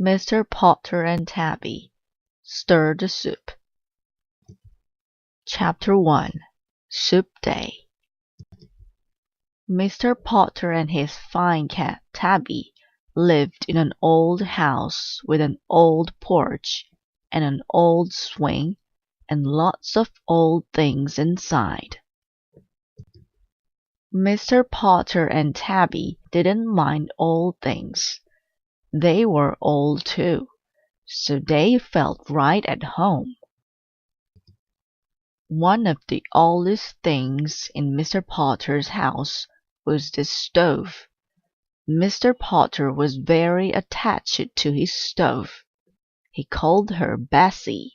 Mr. Potter and Tabby stir the soup. Chapter 1. Soup Day. Mr. Potter and his fine cat Tabby lived in an old house with an old porch and an old swing and lots of old things inside. Mr. Potter and Tabby didn't mind old things. They were old too, so they felt right at home. One of the oldest things in Mr. Potter's house was the stove. Mr. Potter was very attached to his stove. He called her Bessie.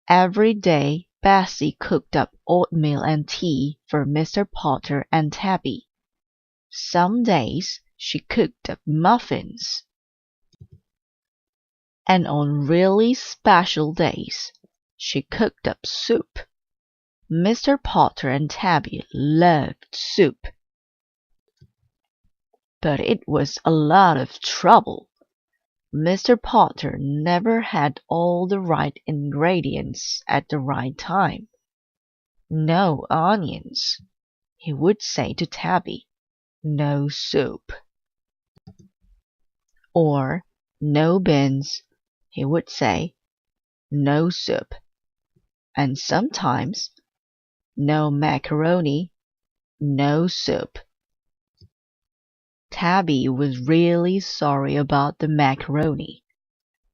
Every day Bessie cooked up oatmeal and tea for Mr. Potter and Tabby. Some days she cooked up muffins. And on really special days she cooked up soup. Mr. Potter and Tabby loved soup. But it was a lot of trouble. Mr. Potter never had all the right ingredients at the right time. No onions, he would say to Tabby. No soup. Or no beans, he would say. No soup. And sometimes, no macaroni, no soup. Tabby was really sorry about the macaroni.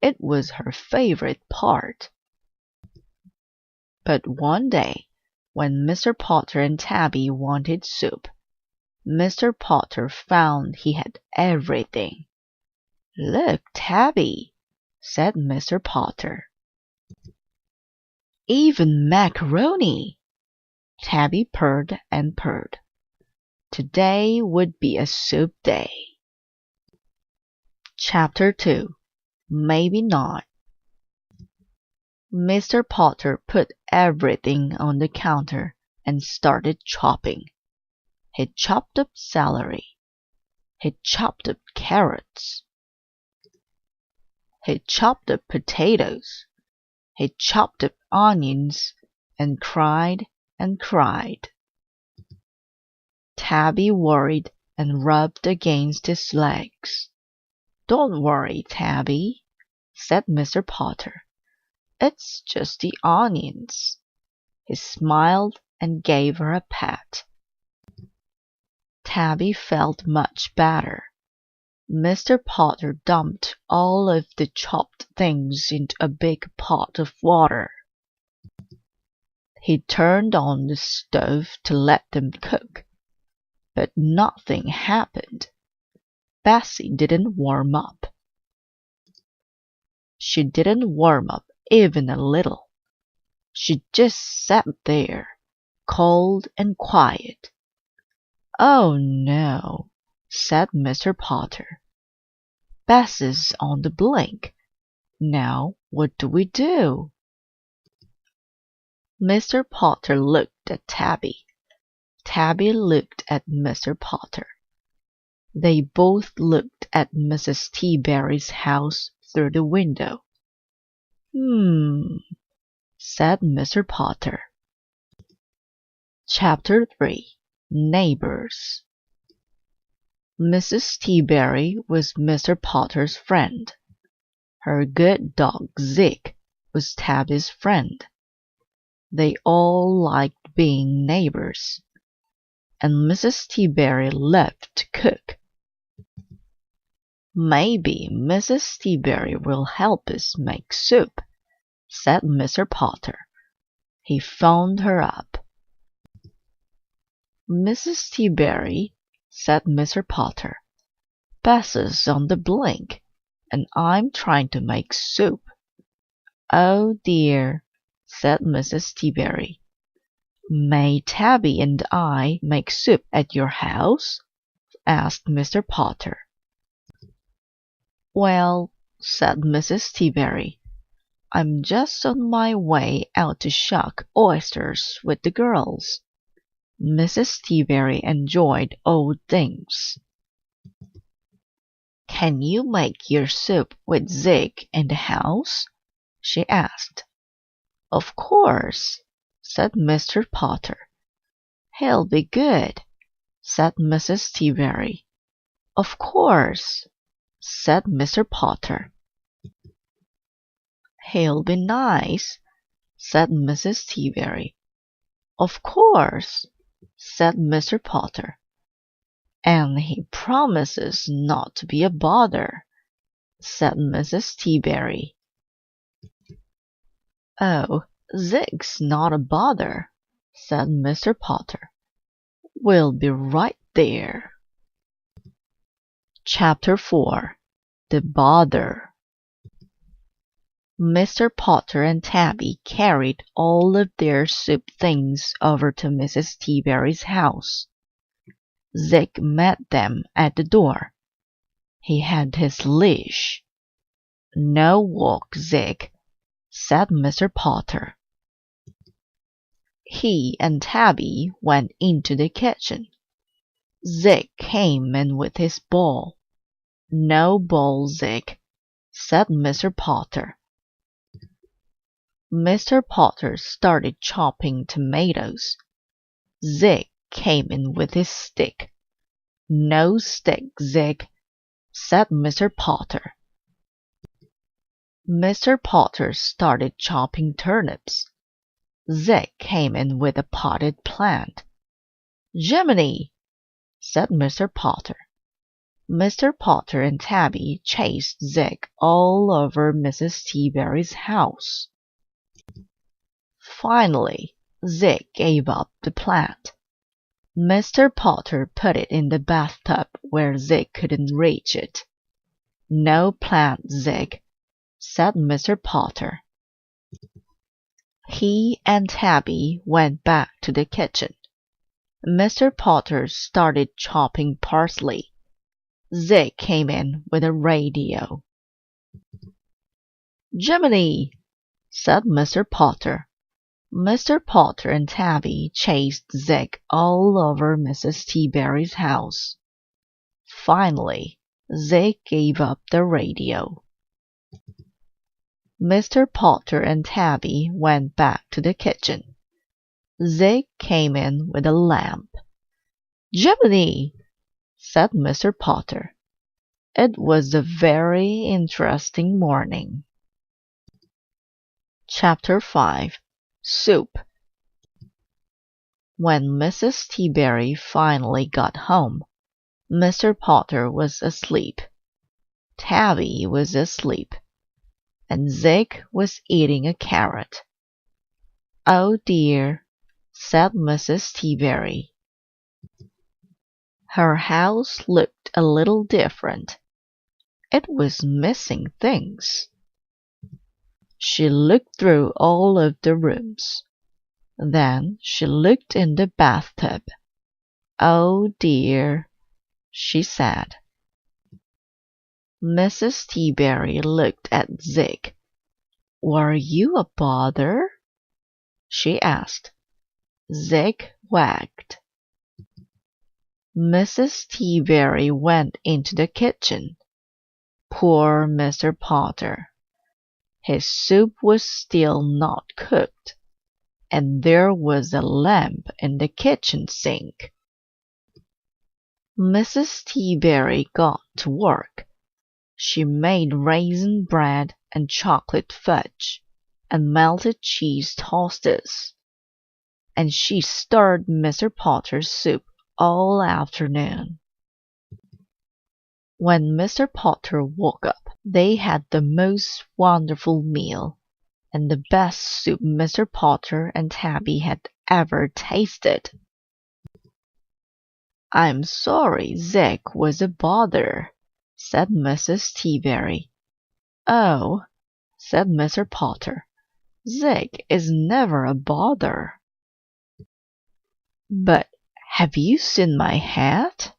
It was her favorite part. But one day, when Mr. Potter and Tabby wanted soup, Mr. Potter found he had everything. "Look, Tabby," said Mr. Potter. "Even macaroni!" Tabby purred and purred. Today would be a soup day. Chapter 2. Maybe Not. Mr. Potter put everything on the counter and started chopping. He chopped up celery. He chopped up carrots. He chopped up potatoes. He chopped up onions and cried and cried. Tabby worried and rubbed against his legs. "Don't worry, Tabby," said Mr. Potter. "It's just the onions." He smiled and gave her a pat. Tabby felt much better. Mr. Potter dumped all of the chopped things into a big pot of water. He turned on the stove to let them cook, but nothing happened. Bessie didn't warm up. She didn't warm up even a little. She just sat there, cold and quiet. "Oh no," said Mr. Potter. "Bessie's on the blink. Now what do we do?" Mr. Potter looked at Tabby. Tabby looked at Mr. Potter. They both looked at Mrs. Tea-Berry's house through the window. Said Mr. Potter. Chapter 3. Neighbours. Mrs. Tea-Berry was Mr. Potter's friend. Her good dog Zig was Tabby's friend. They all liked being neighbours. And Mrs. Tea-Berry loved to cook. "Maybe Mrs. Tea-Berry will help us make soup," said Mr. Potter. He phoned her up. "Mrs. Tea-Berry," said Mr. Potter, "Bessie's on the blink, and I'm trying to make soup." "Oh dear," said Mrs. Tea-Berry. "May Tabby and I make soup at your house?" asked Mr. Potter. "Well," said Mrs. Tea-Berry, "I'm just on my way out to shuck oysters with the girls." Mrs. Tea-Berry enjoyed old things. Can you make your soup with Zig in the house? She asked. Of course, said Mr. Potter. He'll be good, said Mrs. Tabby. Of course, said Mr. Potter. He'll be nice, said Mrs. Tabby. Of course, said Mr. Potter. And he promises not to be a bother, said Mrs. Tabby. Oh, Zig's not a bother, said Mr. Potter. We'll be right there. Chapter 4. The Bother. Mr. Potter and Tabby carried all of their soup things over to Mrs. Tabby's house. Zig met them at the door. He had his leash. No walk, Zig, said Mr. Potter. He and Tabby went into the kitchen. Zig came in with his ball. No ball, Zig, said Mr. Potter. Mr. Potter started chopping tomatoes. Zig came in with his stick. No stick, Zig, said Mr. Potter. Mr. Potter started chopping turnips. Zig came in with a potted plant. Jiminy, said Mr. Potter. Mr. Potter and Tabby chased Zig all over Mrs. Tabby's house. Finally, Zig gave up the plant. Mr. Potter put it in the bathtub where Zig couldn't reach it. No plant, Zig, said Mr. Potter. He and Tabby went back to the kitchen. Mr. Potter started chopping parsley. Zig came in with a radio. Jiminy, said Mr. Potter. Mr. Potter and Tabby chased Zig all over Mrs. Tabby's house. Finally, Zig gave up the radio. Mr. Potter and Tabby went back to the kitchen. Zig came in with a lamp. Jiminy, said Mr. Potter. It was a very interesting morning. Chapter 5. Soup. When Mrs. Tabby finally got home, Mr. Potter was asleep. Tabby was asleep, and Zig was eating a carrot. Oh dear, said Mrs. Tabby. Her house looked a little different. It was missing things. She looked through all of the rooms. Then she looked in the bathtub. Oh dear, she said. Mrs. Tabby looked at Zig. Were you a bother? She asked. Zig wagged. Mrs. Tabby went into the kitchen. Poor Mr. Potter. His soup was still not cooked, and there was a lamp in the kitchen sink. Mrs. Tabby got to work. She made raisin bread and chocolate fudge and melted cheese toasties, and she stirred Mr. Potter's soup all afternoon. When Mr. Potter woke up, they had the most wonderful meal, and the best soup Mr. Potter and Tabby had ever tasted. I'm sorry Zig was a bother, said Mrs. Tabby. Oh, said Mr. Potter, Zig is never a bother. But have you seen my hat?